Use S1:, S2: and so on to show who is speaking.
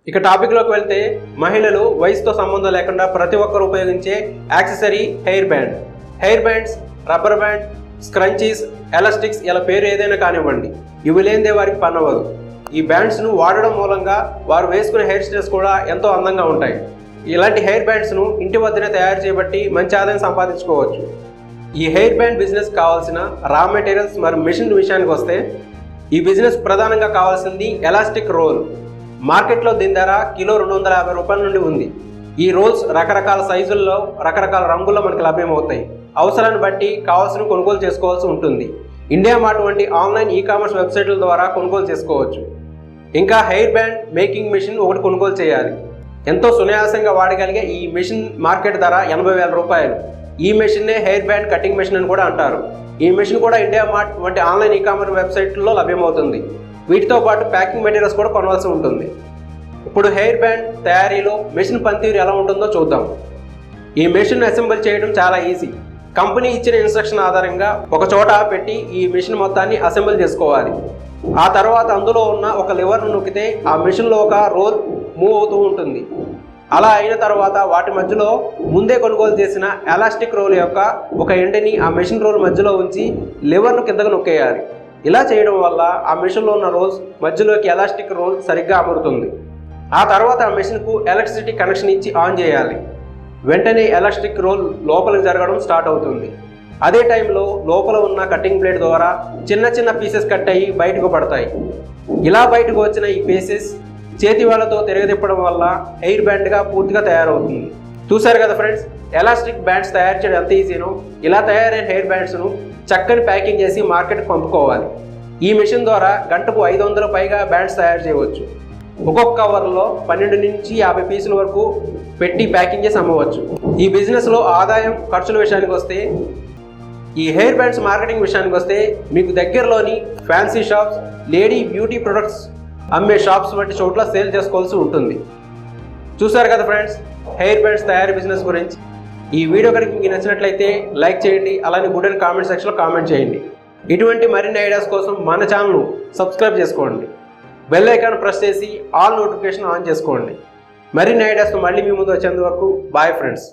S1: ఇక టాపిక్లోకి వెళ్తే మహిళలు వయసుతో సంబంధం లేకుండా ప్రతి ఒక్కరు ఉపయోగించే accessory hair band. Hair bands, rubber band, scrunchies, elastics ఇలా పేరు ఏదైనా కానివ్వండి, ఇవి లేనిదే వారికి పని అవ్వదు. ఈ బ్యాండ్స్ను వాడడం మూలంగా వారు వేసుకునే హెయిర్ స్టైల్స్ కూడా ఎంతో అందంగా ఉంటాయి. ఇలాంటి హెయిర్ బ్యాండ్స్ను ఇంటి వద్దనే తయారు చేయబట్టి మంచి ఆదాయం సంపాదించుకోవచ్చు. ఈ హెయిర్ బ్యాండ్ బిజినెస్ కావాల్సిన రా మెటీరియల్స్ మరియు మిషన్ విషయానికి వస్తే, ఈ బిజినెస్ ప్రధానంగా కావాల్సింది ఎలాస్టిక్ రోల్. మార్కెట్లో దీని ధర కిలో 250 రూపాయల నుండి ఉంది. ఈ రోల్స్ రకరకాల సైజుల్లో, రకరకాల రంగుల్లో మనకు లభ్యమవుతాయి. అవసరాన్ని బట్టి కావాల్సిన కొనుగోలు చేసుకోవాల్సి ఉంటుంది. ఇండియా మార్ట్ వంటి ఆన్లైన్ ఈ-కామర్స్ వెబ్సైట్ల ద్వారా కొనుగోలు చేసుకోవచ్చు. ఇంకా హెయిర్ బ్యాండ్ మేకింగ్ మిషన్ ఒకటి కొనుగోలు చేయాలి. ఎంతో సునాయాసంగా వాడగలిగే ఈ మిషన్ మార్కెట్ ధర 80,000 రూపాయలు. ఈ మిషన్నే హెయిర్ బ్యాండ్ కటింగ్ మిషన్ అని కూడా అంటారు. ఈ మిషన్ కూడా ఇండియా మార్ట్ వంటి ఆన్లైన్ ఈ-కామర్స్ వెబ్సైట్లో లభ్యమవుతుంది. వీటితో పాటు ప్యాకింగ్ మెటీరియల్స్ కూడా కొనవలసి ఉంటుంది. ఇప్పుడు హెయిర్ బ్యాండ్ తయారీలో మెషిన్ పనితీరు ఎలా ఉంటుందో చూద్దాం. ఈ మెషిన్ అసెంబుల్ చేయడం చాలా ఈజీ. కంపెనీ ఇచ్చిన ఇన్స్ట్రక్షన్ ఆధారంగా ఒక చోట పెట్టి ఈ మెషిన్ మొత్తాన్ని అసెంబుల్ చేసుకోవాలి. ఆ తర్వాత అందులో ఉన్న ఒక లివర్ను నొక్కితే ఆ మెషిన్లో ఒక రోల్ మూవ్ అవుతూ ఉంటుంది. అలా అయిన తర్వాత వాటి మధ్యలో ముందే కొనుగోలు చేసిన ఎలాస్టిక్ రోల్ యొక్క ఒక ఎండ్ని ఆ మెషిన్ రోల్ మధ్యలో ఉంచి లివర్ను కిందకు నొక్కేయాలి. ఇలా చేయడం వల్ల ఆ మెషిన్లో ఉన్న రోల్స్ మధ్యలోకి ఎలాస్టిక్ రోల్ సరిగ్గా అమరుతుంది. ఆ తర్వాత ఆ మెషిన్కు ఎలక్ట్రిసిటీ కనెక్షన్ ఇచ్చి ఆన్ చేయాలి. వెంటనే ఎలాస్టిక్ రోల్ లోపలికి జరగడం స్టార్ట్ అవుతుంది. అదే టైంలో లోపల ఉన్న కటింగ్ బ్లేడ్ ద్వారా చిన్న చిన్న పీసెస్ కట్ అయ్యి బయటకు పడతాయి. ఇలా బయటకు వచ్చిన ఈ పీసెస్ చేతి వాళ్ళతో తిరగతిప్పడం వల్ల హెయిర్ బ్యాండ్గా పూర్తిగా తయారవుతుంది. చూశారు కదా ఫ్రెండ్స్, ఎలాస్టిక్ బ్యాండ్స్ తయారు చేయడం ఎంత ఈజీనో. ఇలా తయారైన హెయిర్ బ్యాండ్స్ను చక్కని ప్యాకింగ్ చేసి మార్కెట్కి పంపుకోవాలి. ఈ మిషన్ ద్వారా గంటకు 500 పైగా బ్యాండ్స్ తయారు చేయవచ్చు. ఒక్కొక్క కవర్లో 12 నుంచి 50 పీసుల వరకు పెట్టి ప్యాకింగ్ చేసి అమ్మవచ్చు. ఈ బిజినెస్లో ఆదాయం, ఖర్చుల విషయానికి వస్తే, ఈ హెయిర్ బ్యాండ్స్ మార్కెటింగ్ విషయానికి వస్తే మీకు దగ్గరలోని fancy shops, lady beauty products అమ్మే షాప్స్ వంటి చోట్ల సేల్ చేసుకోవాల్సి ఉంటుంది. చూసారు కదా ఫ్రెండ్స్, హెయిర్ బ్యాండ్స్ తయారీ బిజినెస్ గురించి. ఈ వీడియో కనుక మీకు నచ్చినట్లయితే లైక్ చేయండి. అలానే గుడ్ అని కామెంట్ సెక్షన్లో కామెంట్ చేయండి. ఇటువంటి మరిన్ని ఐడియాస్ కోసం మన ఛానల్ను సబ్స్క్రైబ్ చేసుకోండి. బెల్ ఐకాన్ ప్రెస్ చేసి ఆల్ నోటిఫికేషన్ ఆన్ చేసుకోండి. మరిన్ని ఐడియాస్తో మళ్ళీ మీ ముందు వచ్చేంత వరకు బాయ్ ఫ్రెండ్స్.